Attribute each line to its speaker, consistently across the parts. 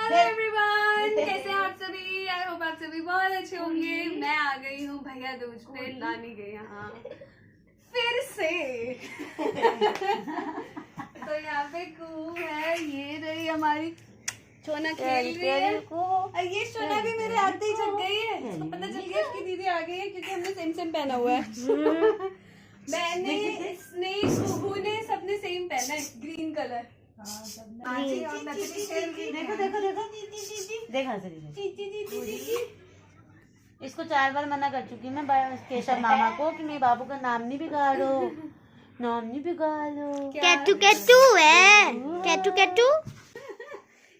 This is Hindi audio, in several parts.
Speaker 1: हेलो एवरीवन, कैसे हैं आप सभी? आई होप आप सभी बहुत अच्छे होंगे। मैं आ गई हूँ भैया दूज पे नानी के यहाँ फिर से। तो यहाँ पे कू है, ये रही हमारी सोना खेल रही है। और ये सोना भी मेरे आते ही जग गई है। इसको पता चल गया इसकी दीदी आ गई है क्योंकि हमने सेम सेम पहना हुआ है। मैंने, इसने, कुहू ने, सबने सेम पहना है, ग्रीन कलर।
Speaker 2: देखो देखो देखो देखा इसको 4 बार मना कर चुकी मैं केशव मामा को कि मेरे बाबू का नाम नहीं बिगाड़ो, नाम नहीं बिगाड़ो।
Speaker 3: कैटू कैटू है, कैटू कैटू।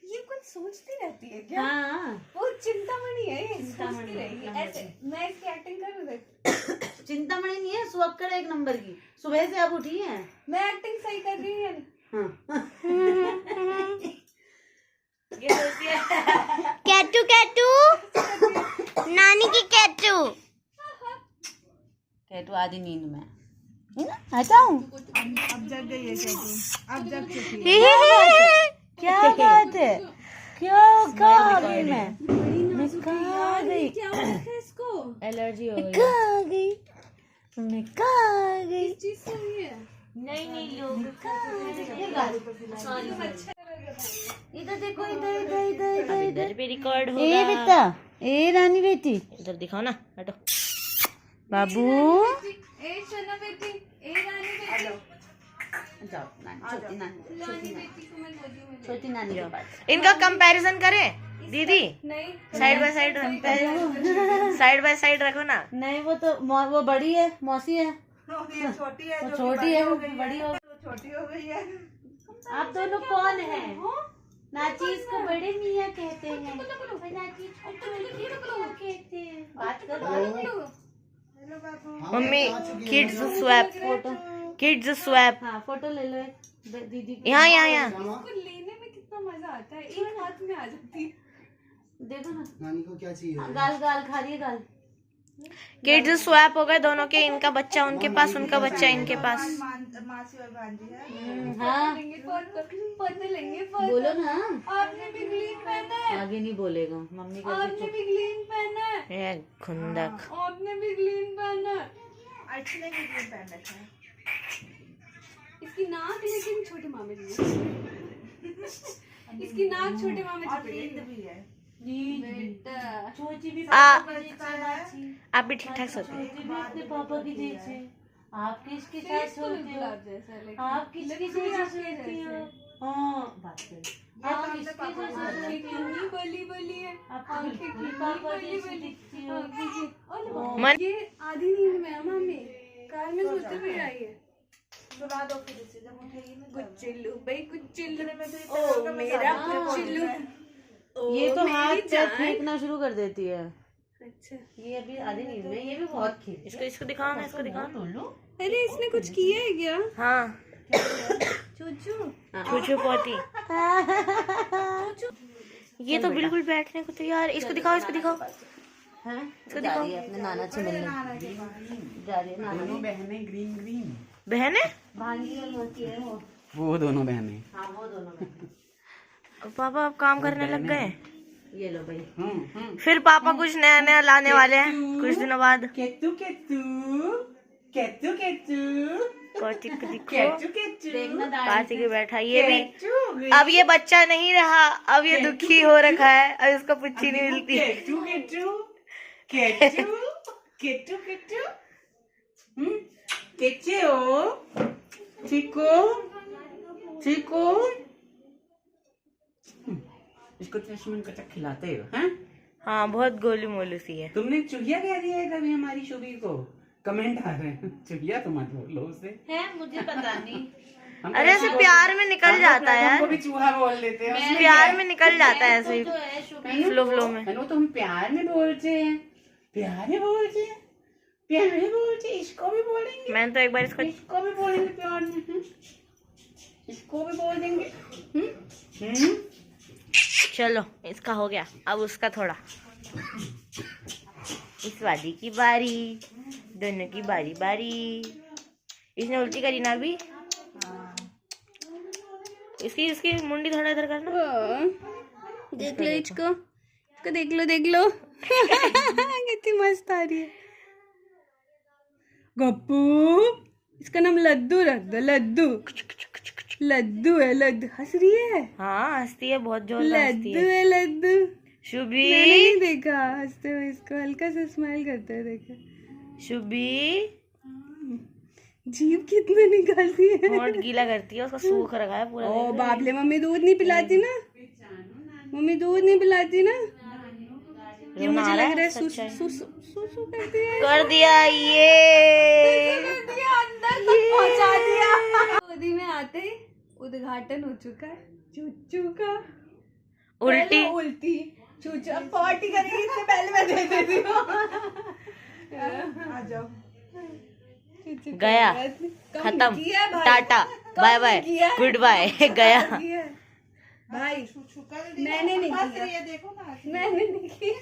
Speaker 1: ये कुछ सोचती रहती है क्या?
Speaker 2: हाँ,
Speaker 1: वो चिंतामणि है, ये सोचती रहेगी ऐसे। मैं इसकी एक्टिंग करूँ देख।
Speaker 2: चिंतामणि नहीं है, सुअक्कड़ 1 नंबर की। सुबह से अब उठी है।
Speaker 1: मैं एक्टिंग सही कर रही हूँ।
Speaker 3: कैटू कैटू, नानी की कैटू।
Speaker 2: कैटू आधी नींद में है ना? हटाऊं?
Speaker 1: अब जग गई है कैटू, अब जग चुकी है।
Speaker 2: क्या बात है? क्यों कहाँ गई मैं कहाँ गई?
Speaker 1: क्या हो रखा है इसको?
Speaker 2: एलर्जी हो गई। कहाँ गई मैं? कहाँ गई?
Speaker 1: इस चीज से हुई है।
Speaker 2: नहीं लोग इधर देखो, इधर इधर इधर इधर इधर भी रिकॉर्ड होगा। ए बेटा, ए रानी बेटी, इधर दिखाओ ना। हटो बाबू।
Speaker 1: ए सोना बेटी, ए रानी बेटी।
Speaker 2: जाओ छोटी नानी, छोटी नानी के पास।
Speaker 4: इनका कंपैरिजन करें दीदी?
Speaker 1: नहीं,
Speaker 4: side by side side by side रखो ना।
Speaker 2: नहीं वो बड़ी है, मौसी है।
Speaker 1: छोटी है,
Speaker 2: वो छोटी है, वो बड़ी हो
Speaker 1: छोटी हो गई है।
Speaker 2: आप दोनों कौन हैं? नाचीज को बड़े मियाँ कहते हैं, नाचीज को छोटे कहते हैं। बात करो।
Speaker 4: Mummy kids swap, kids swap.
Speaker 2: हाँ, फोटो ले लो एक दीदी की।
Speaker 4: यहाँ यहाँ यहाँ।
Speaker 1: इसको लेने में कितना मजा आता है, एक हाथ में आ जाती है।
Speaker 2: देखो ना,
Speaker 5: नानी को क्या चाहिए?
Speaker 2: गाल गाल खा रही है, गाल।
Speaker 4: किड्स स्वैप हो गए दोनों के। इनका बच्चा उनके पास, उनका बच्चा इनके पास।
Speaker 1: मासी और भांजी है।
Speaker 2: हाँ,
Speaker 1: फोटो लेंगे।
Speaker 2: बोलो ना।
Speaker 1: आपने भी ग्रीन पहना है।
Speaker 2: आगे नहीं बोलेगा मम्मी का।
Speaker 1: आपने भी ग्रीन पहना है।
Speaker 4: ये खुंदक।
Speaker 1: आपने भी ग्रीन पहना है। अच्छे भी ग्रीन पहन रखा है। इसकी नाक लेकिन छोटे मामे जी है। इसकी नाक छोटे मामे जी है। बेटा
Speaker 2: छोटी भी
Speaker 4: आप भी ठीक ठाक सोते हैं।
Speaker 2: अपने पापा की जैसे। आप किसके साथ सोते हो? आप किसके साथ सोती हो? हाँ, बात करो। आप किसके साथ सोती हो?
Speaker 1: बोली है।
Speaker 2: आप पापा जैसी दिखती हो।
Speaker 4: मन
Speaker 1: ये आधी नींद में है मम्मी, कार में सोते हुए आई है। कुचिल्लू भाई, कुचिल्लू ओ मेरा कुचिल्लू।
Speaker 2: ये तो हाथ पैर फेंकना शुरू कर देती है।
Speaker 1: अच्छा,
Speaker 2: ये अभी आधी नींद में, ये भी बहुत खेल।
Speaker 4: इसको दिखाओ ना, इसको दिखाओ।
Speaker 1: अरे इसने कुछ किया है क्या?
Speaker 4: हाँ,
Speaker 1: चूचू
Speaker 4: छुछू पोती। ये तो बिल्कुल बैठने को तैयार। इसको दिखाओ, इसको दिखाओ।
Speaker 2: हैं? जा रही है अपने नाना से मिलने। जा रही है नाना।
Speaker 5: दोनों बहनें ग्रीन ग्रीन।
Speaker 4: बहन है
Speaker 2: भांजी और मौसी है
Speaker 5: वो दोनों बहनें।
Speaker 2: हाँ, वो दोनों बहनें।
Speaker 4: पापा अब काम करने लग गए।
Speaker 2: ये लो भाई।
Speaker 4: फिर पापा कुछ नया नया लाने वाले हैं कुछ दिनों बाद।
Speaker 5: केतु केतु केतु केतु
Speaker 4: कौची को दिखो,
Speaker 2: देखना
Speaker 4: पासी के बैठा। ये भी अब ये बच्चा नहीं रहा, अब ये दुखी हो रखा है। अब इसको पुच्छी नहीं मिलती।
Speaker 5: केतु केतु केतु केतु केतु केचे हो चिको चिको। इसको चश्मन का चक खिलाते हो? हैं?
Speaker 4: हाँ, बहुत गोलू मोलू सी है।
Speaker 5: तुमने चुहिया कह दिया है कभी हमारी शुभी को? कमेंट आ रहे हैं चुहिया तो मत बोलो उसे।
Speaker 2: है, मुझे पता नहीं।
Speaker 4: अरे ऐसे प्यार में निकल जाता है यार,
Speaker 5: भी चूहा बोल देते हैं।
Speaker 4: प्यार में निकल जाता है ऐसे ही,
Speaker 2: जो है शुभी
Speaker 4: फ्लो फ्लो में।
Speaker 5: हेलो, तो हम प्यार में बोलते हैं, प्यार में बोलते हैं, प्यार में बोलते हैं। इसको भी बोलेंगे,
Speaker 4: मैंने तो एक बार
Speaker 5: इसको भी बोलेंगे प्यार में। इसको भी बोल देंगे।
Speaker 4: चलो इसका हो गया, अब उसका थोड़ा। इस वादी की बारी, दोनों की बारी बारी। इसने उल्टी करी ना अभी। इसकी इसकी मुंडी थोड़ा इधर करना।
Speaker 1: देख लो इसको देख लो कितनी मस्त आ रही है। गप्पू, इसका नाम लड्डू रख दो। लड्डू है, लड्डू। हंस रही है।
Speaker 4: हाँ हंसती है, बहुत जोर से हंसती
Speaker 1: लड्डू
Speaker 4: है।
Speaker 1: है, लड्डू।
Speaker 4: शुभी,
Speaker 1: मैंने नहीं देखा हंसते हुए इसको, हल्का सा स्माइल करते हुए देखा।
Speaker 4: शुभी
Speaker 1: जीभ कितना निकालती है।
Speaker 4: होंठ गीला करती है, उसका सूख रखा है पूरा।
Speaker 1: ओ बाबले, मम्मी दूध नहीं पिलाती ना, मम्मी दूध नहीं पिलाती ना। ये मुझे लग रहा है सुसु करती है।
Speaker 4: कर दिया ये,
Speaker 1: अंदर तक पहुंचा दिया। गोदी में आते ही उद्घाटन हो चुका है चूचू का। उल्टी चूचू अब पॉटी करेगी, इससे पहले मैं दे देती हूँ। आ जाओ।
Speaker 4: गया, खत्म, tata, bye bye, good bye, गया।
Speaker 1: भाई मैंने नहीं किया, देखो ना, मैंने नहीं किया।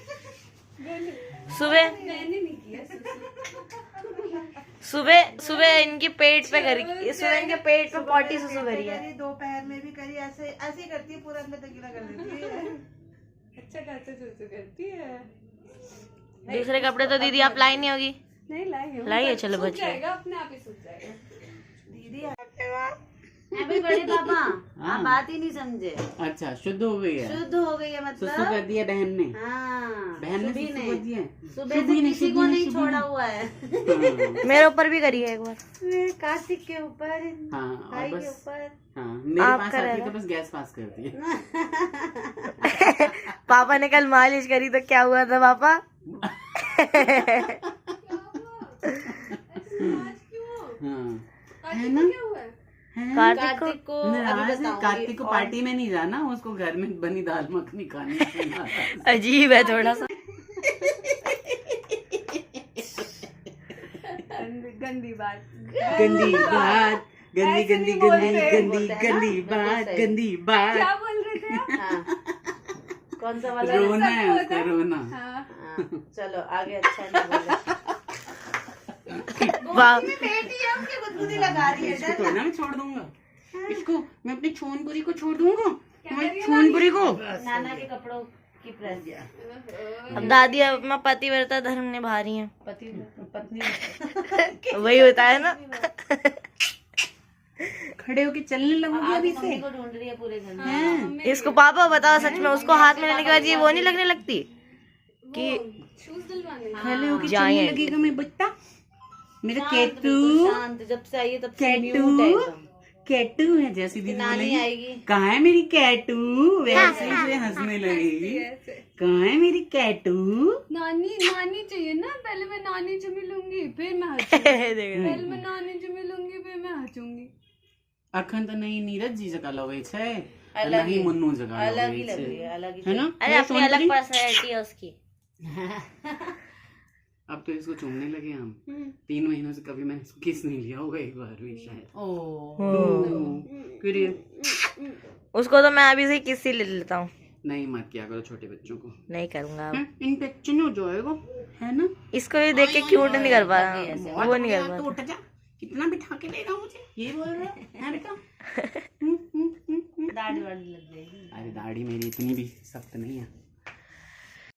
Speaker 4: सुबह इनके पेट पे करी, सुबह इनके पेट पे पॉटी सुसु करी है।
Speaker 2: दोपहर में भी करी, ऐसे ऐसे करती है, पूरा अंदर तक गीला कर देती है।
Speaker 1: अच्छा खासा सुसु करती है।
Speaker 4: दूसरे कपड़े तो दीदी आप लाई नहीं होगी?
Speaker 1: नहीं
Speaker 4: लाई है, चलो
Speaker 1: सूख
Speaker 4: बच्चे।
Speaker 1: जाएगा, अपने आप ही सूख जाएगा।
Speaker 2: दीदी अभी बड़े पापा आप बात ही नहीं समझे।
Speaker 5: अच्छा, शुद्ध हो गई है,
Speaker 2: शुद्ध हो गई है
Speaker 5: सुसु
Speaker 2: मतलब।
Speaker 5: कर दिया बहन ने।
Speaker 2: हाँ,
Speaker 5: बहन ने
Speaker 2: शुभी
Speaker 5: सुसु कर दिया।
Speaker 2: सुबह से किसी को नहीं छोड़ा हुआ है।
Speaker 5: हाँ,
Speaker 4: मेरे ऊपर भी करी है एक बार,
Speaker 2: कार्तिक के ऊपर,
Speaker 5: हाँ, और
Speaker 2: भाई के
Speaker 5: बस
Speaker 2: ऊपर।
Speaker 5: हाँ, मेरे
Speaker 4: आप
Speaker 5: पास
Speaker 4: करा
Speaker 5: आती
Speaker 4: रहे
Speaker 5: तो बस गैस पास करती है।
Speaker 4: पापा ने कल मालिश करी तो क्या हुआ था पापा?
Speaker 5: हाँ, है ना?
Speaker 4: कार्तिक को
Speaker 5: नाराज है, कार्तिक को पार्टी में नहीं जाना, उसको घर में बनी दाल मखनी खानी है।
Speaker 4: अजीब है थोड़ा सा।
Speaker 1: गंदी बात,
Speaker 5: गंदी बात, गंदी गंदी गंदी गंदी गंदी बात, गंदी बात।
Speaker 1: क्या बोल रहे थे आप?
Speaker 2: हाँ। कौन सा वाला?
Speaker 5: रोना है उसका, रोना।
Speaker 1: हाँ।
Speaker 2: हाँ, चलो आगे। अच्छा नहीं बोला।
Speaker 4: वाह,
Speaker 2: बेटी है, उसकी गुदगुदी लगा रही है।
Speaker 5: इसको तो ना मैं छोड़ दूंगा, इसको मैं अपनी छोनपुरी को छोड़ दूंगा, मैं छोनपुरी को।
Speaker 2: नाना के कपड़ों की प्रेस।
Speaker 4: अब दादी अपना पतिव्रता धर्म निभा रही हैं।
Speaker 2: पत्नी
Speaker 4: वही होता है ना।
Speaker 5: खड़े होके चलने लगोगे अभी से।
Speaker 2: को ढूंढ रही है पूरे घर में।
Speaker 5: हैं?
Speaker 4: इसको पापा बताओ सच में, उसको हाथ में लेने के बाद ये वो नहीं लगने लगती कि
Speaker 1: शूज दिलवाने।
Speaker 5: खड़े होके चलने
Speaker 4: Giant.
Speaker 5: लगेगा मेरा बच्चा, मेरा
Speaker 2: शांत,
Speaker 5: केटू।
Speaker 2: बिल्कुल शांत। जब से आई है तब से म्यूट है एकदम।
Speaker 5: कैटू है, जैसी दीदी
Speaker 2: नानी
Speaker 5: बोलेगी
Speaker 2: आएगी।
Speaker 5: कहाँ है मेरी कैटू, वैसे ही से हंसने लगेगी। कहाँ है मेरी कैटू।
Speaker 1: नानी चाहिए ना, पहले मैं नानी से मिलूंगी फिर मैं हंसूंगी।
Speaker 4: देखो।
Speaker 1: पहले मैं नानी से मिलूंगी फिर मैं हंसूंगी।
Speaker 5: अखन तो नहीं नीरज जी जगह लगे छे,
Speaker 2: अलग
Speaker 5: नहीं
Speaker 2: ही-
Speaker 5: मुन्नू जगह
Speaker 2: अलग ही
Speaker 5: लगे
Speaker 2: लग रही
Speaker 5: छे,
Speaker 2: है, अलग ही
Speaker 5: है ना?
Speaker 4: अरे अपनी अलग पर्सनैलिटी है उसकी।
Speaker 5: अब तो इसको चूमने लगे हम। 3 महीनों से कभी मैंने इसको किस नहीं लिया होगा, एक बार भी शायद। फिर ये
Speaker 4: उसको तो मैं अभी से किस ले लेता हूँ।
Speaker 5: नहीं, मत किया करो छोटे बच्चों को,
Speaker 4: नहीं करूंगा अब।
Speaker 5: इन्फेक्शन हो जाएगा, है ना?
Speaker 4: इसको ये देख के क्यूट नहीं कर पा रहा, वो नहीं कर पा
Speaker 5: तो
Speaker 4: रहा।
Speaker 5: उठ जा, कितना बिठा के लेगा मुझे, ये बोल रहे हैं बेटा।
Speaker 2: दाढ़ी वाड़ी लग जाएगी।
Speaker 5: अरे दाढ़ी मेरी इतनी भी सख्त नहीं है।